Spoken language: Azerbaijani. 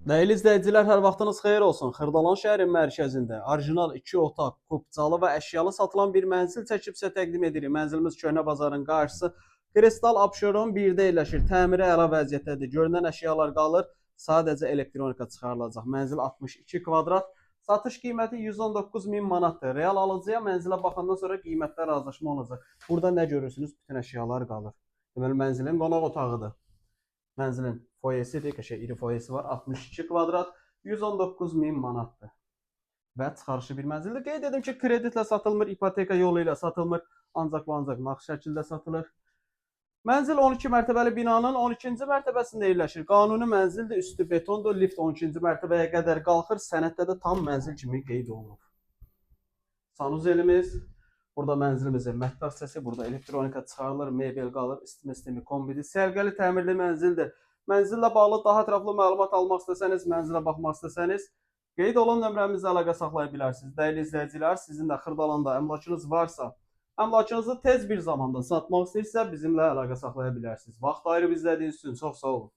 Dəyərli izləyicilər, hər vaxtınız xeyir olsun. Xırdalan şəhərin mərkəzində orijinal 2 otaq, kupçalı və əşyalı satılan bir mənzil çəkib sizə təqdim edirik. Mənzilimiz Köhnə bazarın qarşısı Kristal Abşeron 1-də yerləşir. Təmiri əla vəziyyətdədir. Görünən əşyalar qalır. Sadəcə elektronika çıxarılacaq. Mənzil 62 kvadrat. Satış qiyməti 119 min manatdır. Real alıcıya mənzilə baxandan sonra qiymətdə razılaşma olacaq. Burada nə görürsünüz? Bütün əşyalar qalır. Deməli, mənzilin qonaq otağıdır. Mənzilin foyesidir, qəşəng iri foyesi var. 62 kvadrat, 119 min manatdır. Və çıxarışı bir mənzildir. Qeyd edim ki, kreditlə satılmır, ipoteka yolu ilə satılmır. Ancaq və ancaq nağd şəkildə satılır. Mənzil 12 mərtəbəli binanın 12-ci mərtəbəsində yerləşir. Qanuni mənzildir, üstü betondur, lift 12-ci mərtəbəyə qədər qalxır. Sənəddə də tam mənzil kimi qeyd olunur. Sanuzelimiz, burada mənzilimizin mətbəx hissəsi, burada elektronika çıxarılır, mebel qalır, isitmə sistemi kombidi, sərgəli təmirli mənzildir. Mənzillə bağlı daha ətraflı məlumat almaq istəsəniz, mənzilə baxmaq istəsəniz, qeyd olan nömrəmizlə əlaqə saxlaya bilərsiniz. Dəyərli izləyicilər, sizin də Xırdalanda əmlakınız varsa, əmlakınızı tez bir zamanda satmaq istəyirsə, bizimlə əlaqə saxlaya bilərsiniz. Vaxt ayırıb izlədiyiniz üçün çox sağ olun.